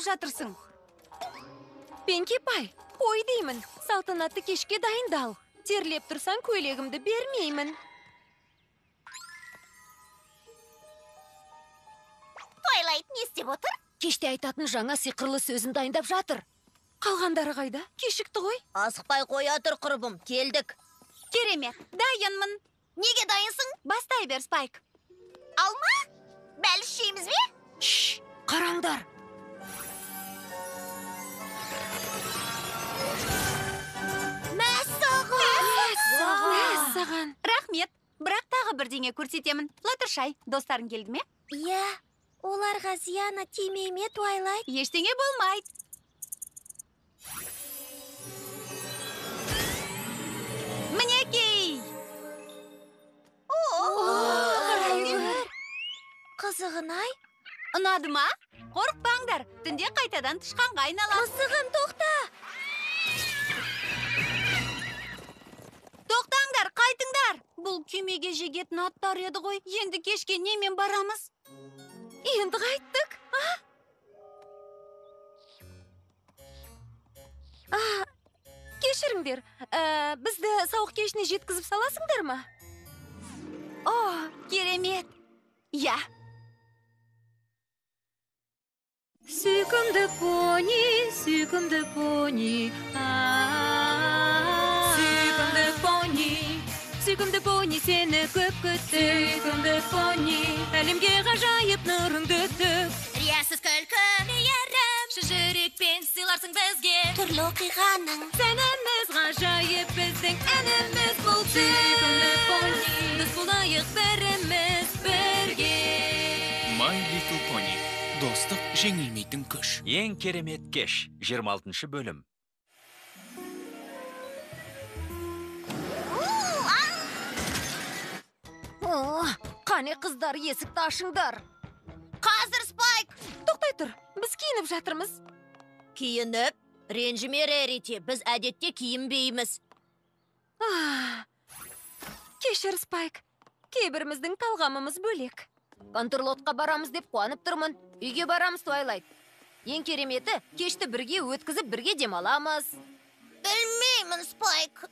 жатырсың? Пенки пай, қой деймін. Салтанатты кешке дайындал. Терлеп тұрсаң, көйлегімді бермеймін. Твайлайт не істеп отыр? Кеште айтатын жаңа сиқырлы сөзін дайындап жатыр. Қалғандары қайда? Кешікті ғой. Асықпай қоя тұр, құрбым. Келдік. Керемет, дайынмын. Неге дайынсың? Бастай бер, Спайк. Алма? Бәліш жейміз бе? Шш, қараңдар. Мәссаған. Рахмет. Бірақ тағы бірдеңе көрсетемін. Латыршай, достарың келді ме? Иә, оларға зияны тимей ме, Твайлайт? Ештеңе болмайды. Мінекей! Қызығын-ай. Ұнады ма? Қорықпаңдар, түнде қайтадан тышқанға айналам. Қызығым, тоқта! Тоқтаңдар, қайтыңдар! Бұл күймеге жегетін аттар еді ғой. Енді кешке немен барамыз? Енді қайттық, кешіріңдер, бізді сауық кешіне жеткізіп саласыңдар ма? О, керемет! Я! Сүйкімді пони, сүйкімді пони, сүйкімді пони, сені көп күтті. Сүйкімді пони, әлемге ғажайып нұрыңды төк. Риясыз күлкі, Мейірім, жүрекпен сыйларсың бізге. түрлі оқиғаның. Сәніміз ғажайып, біздің әніміз бұл. Сүйкімді пони, біз болайық біріміз бірге. My Little Pony. Достық жеңілмейтін күш. Ең керемет кеш. 26 бөлім. Қане қыздар, есікті ашыңдар. Қазір, Спайк! Тоқтай тұр, біз киініп жатырмыз. Киініп, ренжіме, Рерити, біз әдетте киінбейміз. Кешір, Спайк. Кейбіріміздің талғамымыз бөлек. Контрлотқа барамыз деп қуанып тұрмын. Үйге барамыз, Твайлайт. Ең кереметі, кешті бірге өткізіп, бірге демаламыз. Білмеймін, Спайк.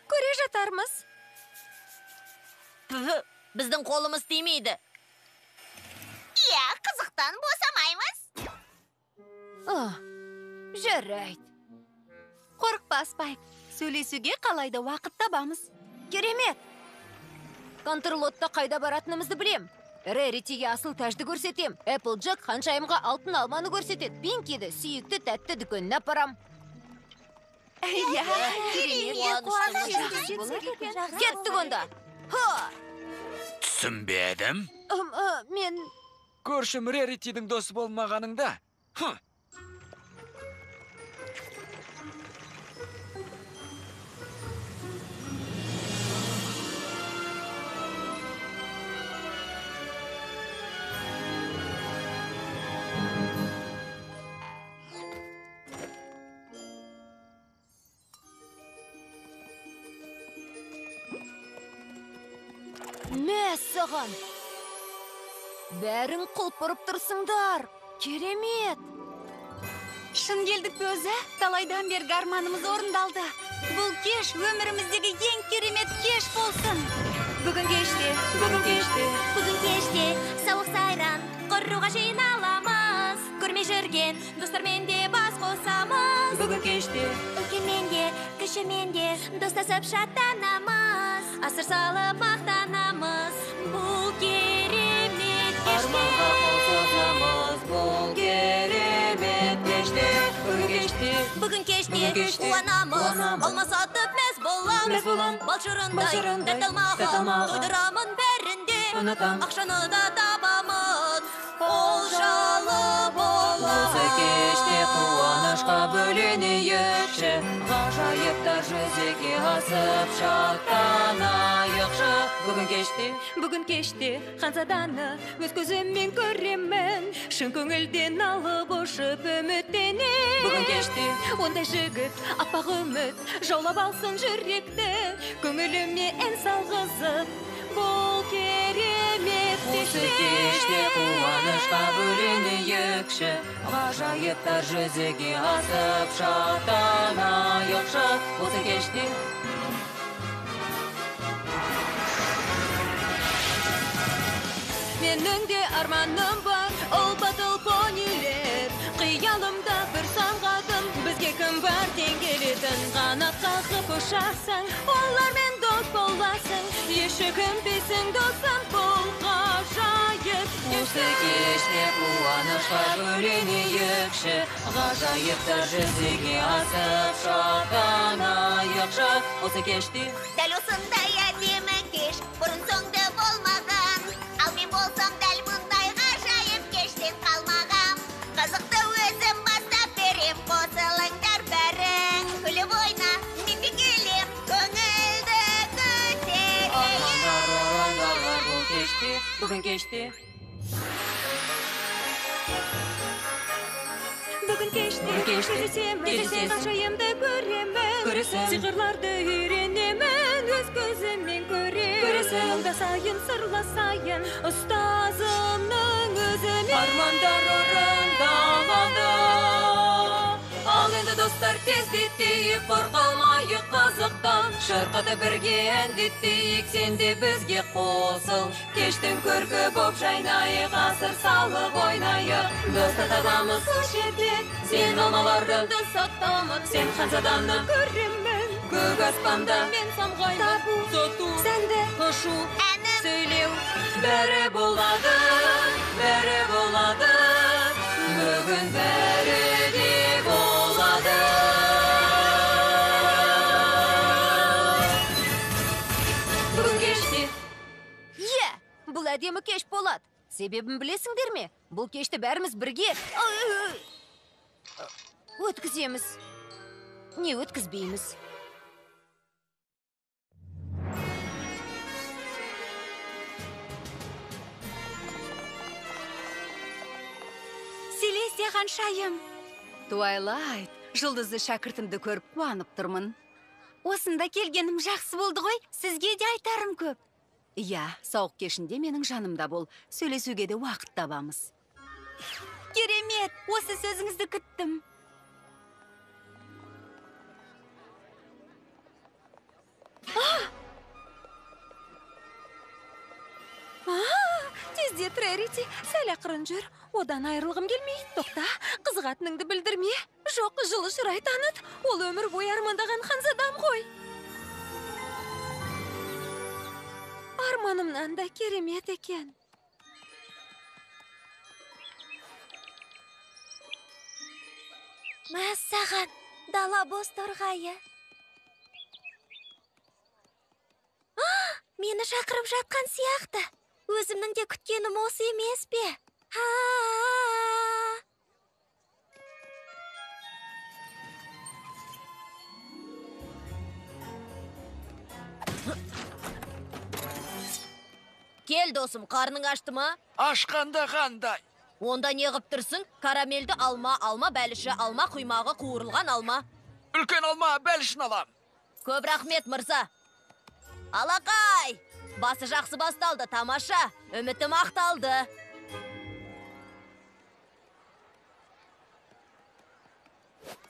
Көре жатармыз. Біздің қолымыз тимейді. Иә, қызықтан босамаймыз. Жарайды. Қорықпа, Спайк. Сөйлесуге қалайда уақыт табамыз. Керемет. Контрлотта қайда баратынымызды білем. Реритиге асыл тәжді көрсетем. Эпплджек ханшайымға алтын алманы көрсетеді. Пинкиді сүйікті тәтті дүкеніне апарам. Кеттік онда. Түсінбедім. Мен... Көршім Реритидің досы болмағаныңда. Мәссаған! Бәрін құлпырып тұрсыңдар. Керемет! Шын келдік бе өзі? Талайдан бергі арманымыз орындалды. Бұл кеш өміріміздегі ең керемет кеш болсын. Бүгін кеште, сауық сайран, құруға жиналамыз. Көрмей жүрген достармен де бас қосамыз. бүгін кеште, Үлкенмен де, кішімен де достасып шаттанамыз. Асыр салып мақтанамыз. Бұл керемет кеште. бұл керемет кеште. Бүгін кеште қуанамыз. Алма сатып мәз боламыз. Бал шырындай дәт алмаға тойдырамын бәрінде. Ақшаны да табамын. Олжалы боламыз. Кеште қуанышқа бөленейікші, ғажайыптар жүзеге асып шаттанайықшы. Бүгін кеште ханзаданы өз көзіммен көремін, шын көңілден алып ұшып үміттенем. Бүгін кеште ондай жігіт аппақ үміт жаулап алсын жүректі, көңіліме ән салғызып. Бұл керемет Осы кеште қуанышқа бөленейікші, ғажайыптар жүзеге асып шаттанайықшы. Осы кеште Менің де арманым бар, ұл-батыл понилер. Қиялымда бір самғадым, бізге кім бар тең келетін. Қанат қағып ұшасың, олармен дос боласың. Ешкінбейсің досым, бұл ғажайып. Осы кеште қуанышқа бөленейікші, ғажайыптар жүзеге асып шаттанайықшы. Осы кеште Дәл осындай әдемі кеш бұрын соңды болмаған. Ал мен болсам дәл мұндай ғажайып кештен қалмағам. Қызықты өзім бастап берем, қосылыңдар бәрің. Күліп ойна, мен де келем, көңілді көтерейін. армандар орындалар бұл кеште, бүгін кеште. Бүгін кеште жүзесем, ғажайымды көремін. Көресің. Сиқырларды үйренемін, өз көзіммен көремін. Аңдасайын, сырласайын, ұстазымның өзімен. Армандар орындалады. Ал енді достар тездетейік, қорқалмайық қызықтан. Шырқыды бірге әндеттейік, сен де бізге қосыл. Кештің көркі боп жайнайық, асыр салып ойнайық. Досты табамыз бұл жерде, сен алмалардың Саттамын, сен ханзаданы көремін. көк аспанда. Мен самғаймын, Табу, соту, сәнді, қошу, Әнім сөйлеу. бәрі болады, бәрі болады. Бүгін бәрі де болады. Бүгін кеште Бұл әдемі кеш болады. Себебін білесіңдер ме? Бұл кешті бәріміз бірге өткіземіз. Не өткізбейміз? Селестия ханшайым. Туайлайт, жұлдызды шәкіртімді көріп қуанып тұрмын. Осында келгенім жақсы болды ғой, сізге де айтарым көп. Иә, сауық кешінде менің жанымда бол, сөйлесуге де уақыт табамыз. Керемет, осы сөзіңізді күттім. Тездет, Рэрити, сәл ақырын жүр. Одан айырылғым келмейді. Тоқта, қызығатыныңды білдірме. Жоқ, жылы шырай таныт. Ол өмір бойы армандаған ханзадам ғой. Арманымнан да керемет екен. Мәссаған, дала боз торғайы. Мені шақырып жатқан сияқты. Өзімнің де күткенім осы емес пе? Кел досым, қарның ашты ма? Ашқанда қандай? Онда не қып тұрсың? Карамелді алма, алма бәліші, алма құймағы қуырылған алма. Үлкен алма бәлішін алам. Көп рахмет, мырза. Алақай! Басы жақсы басталды, тамаша. Үмітім ақталды.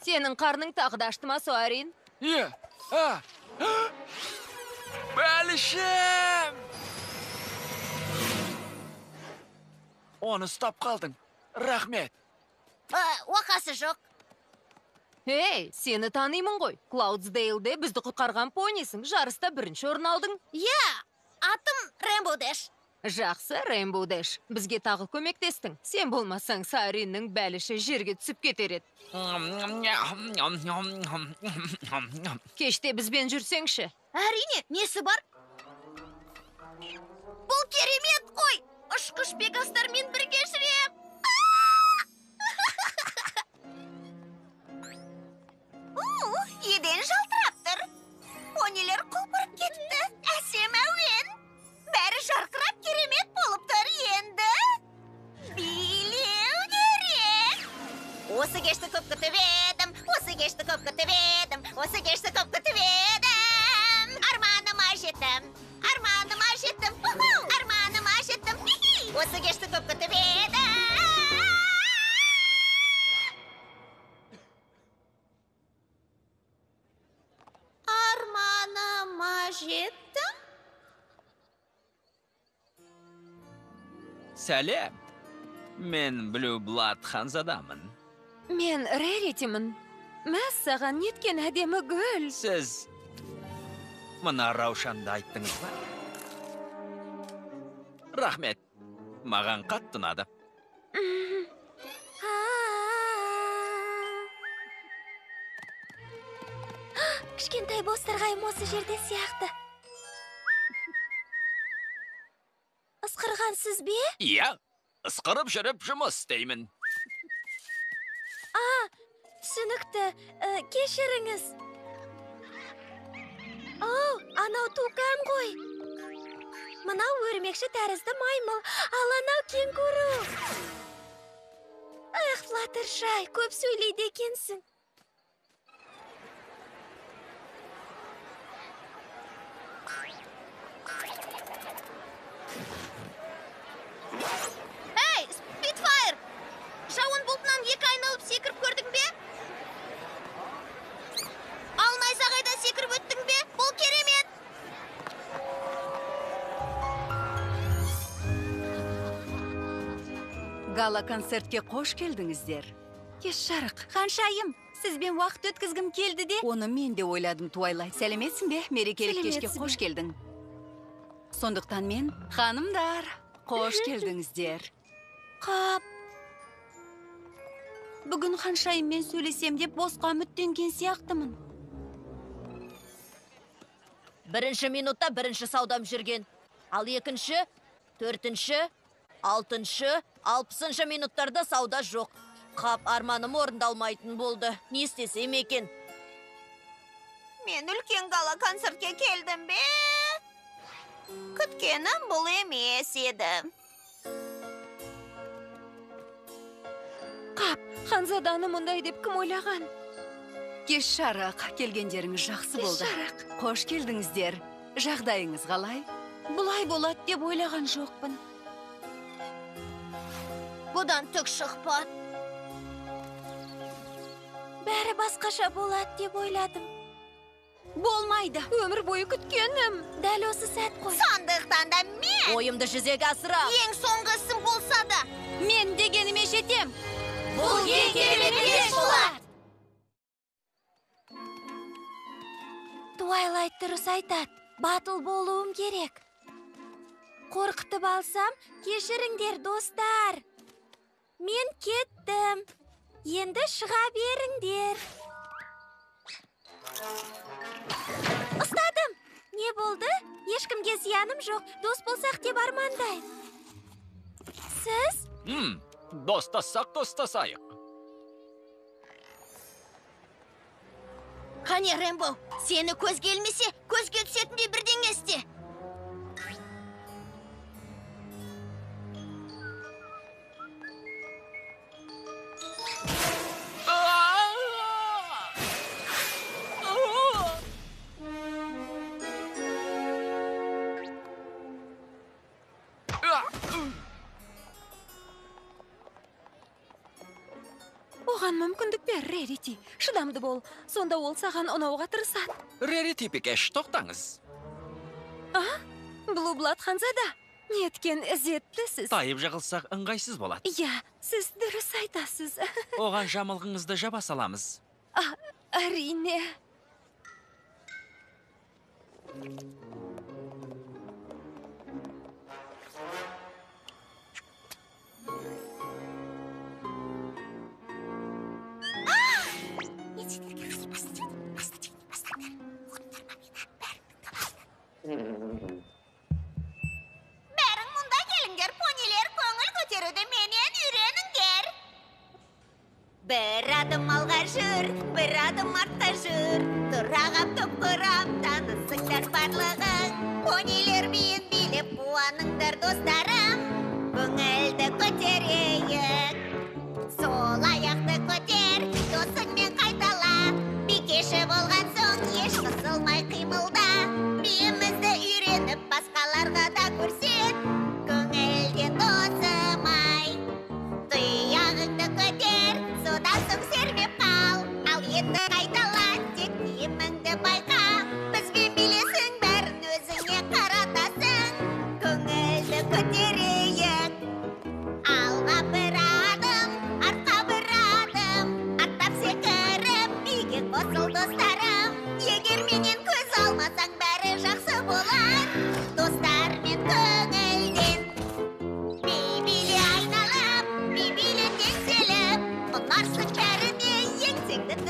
Сенің қарның тағы да ашты ма, Суарин? Бәлішім! Оны ұстап қалдың. Рахмет. Уақасы жоқ. Эй, сені танимын ғой. Клаудсдейлде бізді құтқарған понисің. Жарыста бірінші орын алдың. Атым Рэмбо Дэш. Жақсы, Рейнбоу Дэш. Бізге тағы көмектестің. Сен болмасаң, Сариннің бәліші жерге түсіп кетер еді. Кеште бізбен жүрсеңші. Әрине, несі бар? Бұл керемет қой! Ұшқыш пегастармен бірге жүрем. Еден жалтырап тұр. Понилер құлпырып кетті. Әсем әуен. Бәрі жарқырап керемет болып тұр енді. Билеу керек. Осы кешті көп күтіп едім. Осы кешті көп күтіп едім. Осы кешті көп күтіп едім. Арманыма жеттім. Арманыма жеттім. Арманыма жеттім. жеттім. Сәлем. Мен Blue Blood ханзадамын. Мен Реритимін. Мәс саған неткен әдемі гүл. Сіз мына Раушанды айттыңыз ба? Рахмет. Маған қатты ұнады. Кішкентай бозторғайым осы жерде сияқты. Ысқырған сіз бе? Иә, ысқырып жүріп жұмыс істеймін. Түсінікті, кешіріңіз. Анау тукан ғой. Мынау өрмекші тәрізді маймыл, ал анау кенгуру. Флаттершай, көп сөйлейді екенсің. Эй, Спитфайр! Жауын бұлтынан екі айналып секіріп көрдің бе? Ал найзағайдан секіріп өттің бе? Бұл керемет! Гала концертке қош келдіңіздер. Кеш жарық, ханшайым, сізбен уақыт өткізгім келді де. Оны мен де ойладым, Туайлай. Сәлеметсің бе? Мерекелік кешке Сәлеметсің қош келдің. Сондықтан мен, ханымдар, қош келдіңіздер. Қап. Бүгін ханшайыммен сөйлесем деп босқа үміттенген сияқтымын. Бірінші минутта бірінші саудам жүрген. Ал екінші, төртінші, алтыншы, 60-шы минуттарда сауда жоқ. Қап, арманым орындалмайтын болды. Не істесем екен? Мен үлкен гала концертке келдім бе? Күткенім бұл емес еді. Қап, ханзаданы мұндай деп кім ойлаған? Кеш жарық, келгендеріңіз жақсы болды. жарық. Қош келдіңіздер. Жағдайыңыз қалай? Бұлай болады деп ойлаған жоқпын. Бұдан түк шықпады. Бәрі басқаша болады деп ойладым. Болмайды, өмір бойы күткенім. Дәл осы сәт қой. Сондықтан да мен Ойымды жүзеге асырам. ең соңғысын болса да. Мен дегеніме жетем. Бұл ең керемет кеш болады. Туайлайт дұрыс айтады. Батыл болуым керек. Қорқытып алсам, кешіріңдер, достар. Мен кеттім. Енді шыға беріңдер. Ұстадым. Не болды? Ешкімге зияным жоқ. Дос болсақ деп армандайм. Сіз? Достассақ достасайық. Қане, Рэмбо, сені көз келмесе, көзге түсетіндей бірдеңе істе. Оған мүмкіндік бер, Рерити. Шыдамды бол. Сонда ол саған ұнауға тырысады. Рерити Пикеш, тоқтаңыз. Blue Blood ханзада. Неткен ізеттісіз. Тайып жағылсақ ыңғайсыз болады. Иә, сіз дұрыс айтасыз. Оған жамылғыңызды жаба саламыз. Әрине. Бәрің мұнда келіңдер, понилер, көңіл көтеруді менен үйреніңдер. Бір адым алға жүр, бір адым артқа жүр. Тұрағам, топ құрам, танысыңдар барлығың. Понилер биін билеп, қуаныңдар достарым. Көңілді көтерейік. Сол аяқты көтер, досыңмен қайтала. Бикеші болған соң, еш қысылмай қимылда. Биімізді үйреніп, басқаларға да көрсет. Көңілден досымай. Тұяғыңды көтер, содан соң сермеп қал. Ал енді қайтала, тек биіміңді байқа. Бізбен билесің бәрін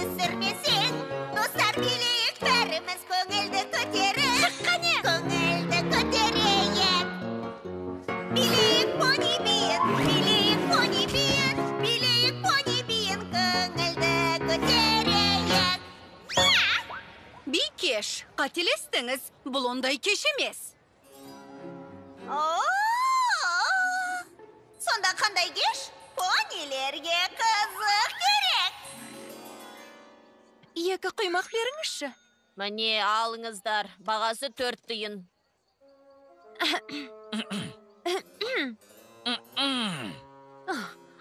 түсірмесең, достар билейік бәріміз көңілді көтеріп. Шыққане! Көңілді көтерейік. Билейік пони биін, билейік пони биін, билейік пони биін, көңілді көтерейік. Бикеш, қателестіңіз. Бұл ондай кеш емес. Сонда қандай кеш? Понилерге қызық керек. Екі құймақ беріңізші. Міне, алыңыздар. Бағасы 4 тиын.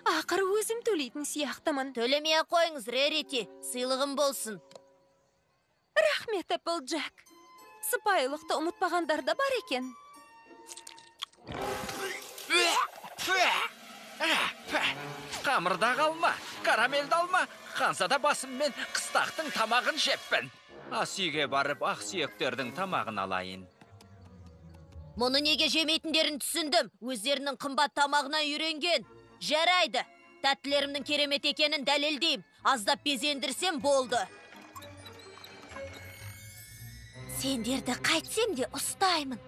Ақыры өзім төлейтін сияқтымын. Төлемей қойыңыз, Рерити. Сыйлығым болсын. Рахмет, Эпплджек. Сыпайылықты ұмытпағандар да бар екен. Қамырда қалма, карамелді алма. Қансада басыммен қыстақтың тамағын жеппін. Ас үйге барып, ақсүйектердің тамағын алайын. Мұны неге жемейтіндерін түсіндім. Өздерінің қымбат тамағына үйренген. Жарайды. Тәттілерімнің керемет екенін дәлелдейм. Аздап безендірсем болды. Сендерді қайтсем де ұстаймын.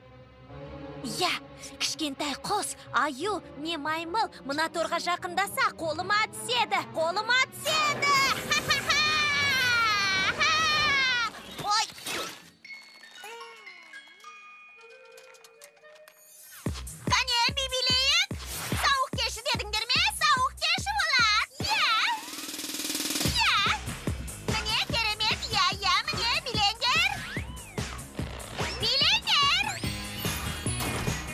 Я, кішкентай құс, аю, не маймыл, мына торға жақындаса, қолыма түседі, қолыма түседі. Ой! Қане, билейік? Сауық кеші дедіңдер ме? Сауық кеші болар. Я! Міне керемет, я, міне билеңдер. Билеңдер!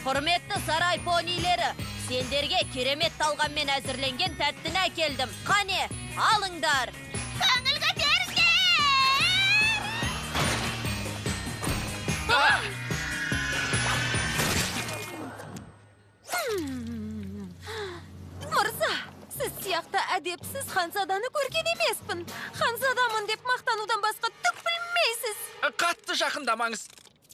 Құрметті сарай понилері, сендерге керемет талғанмен әзірленген тәттіні әкелдім. Қане, алыңдар. Көңіл көтеріңдер! Мырза, сіз сияқты әдепсіз ханзаданы көрген емеспін. Ханзадамын деп мақтанудан басқа түк білмейсіз. Қатты жақындамаңыз.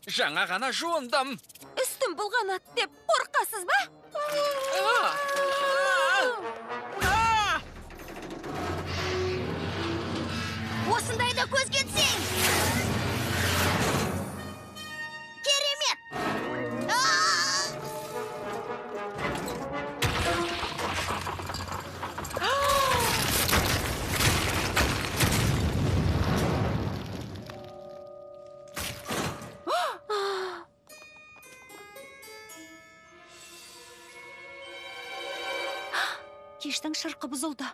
Жаңа ғана жуындым. Үстім бұлғанат деп қорқасыз ба? Осындайда көз кетсең! Керемет! Кештің шырқы бұзылды.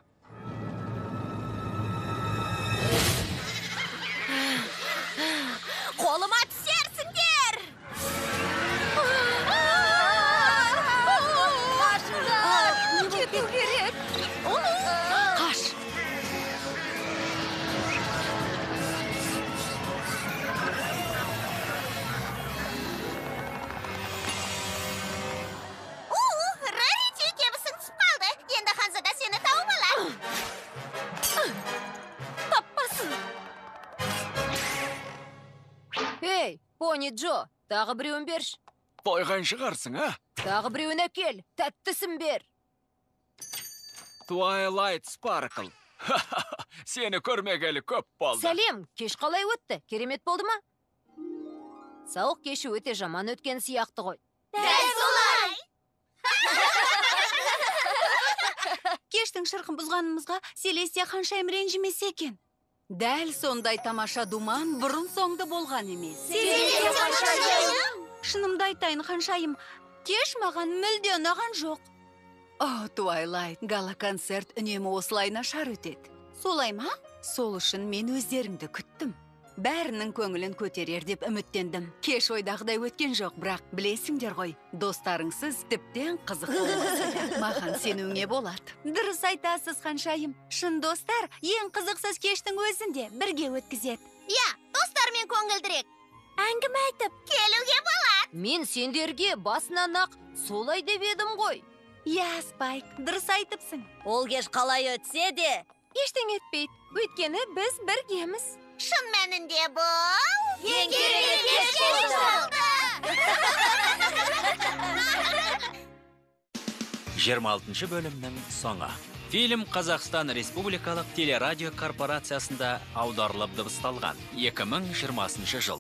Қолыма түсерсіңдер! Кету керек. Қаш. Рарити, кебісің түсіп қалды. Енді ханзада сені тауып алады. Таппасын. Эй, Пони Джо, тағы біреуін берш. Тойған шығарсың, а? Тағы біреуін әкел, тәттісін бер. Twilight Sparkle. Сені көрмегелі көп болды. Сәлем, кеш қалай өтті? Керемет болды ма? Сауық кеші өте жаман өткен сияқты ғой. Дәл солай! Кештің шырқын бұзғанымызға Селестия ханшайым ренжімес екен. Дәл сондай тамаша думан бұрын соңды болған емес. Селестия ханшайым! Шынымды айтайын, ханшайым, кеш маған мүлде ұнаған жоқ. О, Твайлайт, гала-концерт үнемі осылай нашар өтеді. Солай ма? Сол үшін мен өздеріңді күттім. Бәрінің көңілін көтерер деп үміттендім. Кеш ойдағыдай өткен жоқ, бірақ білесіңдер ғой, достарыңсыз тіптен қызық болмаса да маған сенуіңе болады. Дұрыс айтасыз, ханшайым. Шын достар ең қызықсыз кештің өзінде бірге өткізеді. Я, достармен көңілдірек. Әңгіме айтып, келуге болады. Мен сендерге басынан ақ солай деп едім ғой. Я, Спайк, дұрыс айтыпсың. Ол кеш қалай өтсе де, Ештеңе етпейді, өйткені біз біргеміз. Шын мәнінде бұл... Ең керемет кеш болды. 26 бөлімнің соңы. Фильм Қазақстан Республикалық телерадио корпорациясында аударылып дыбысталған 2020 жыл.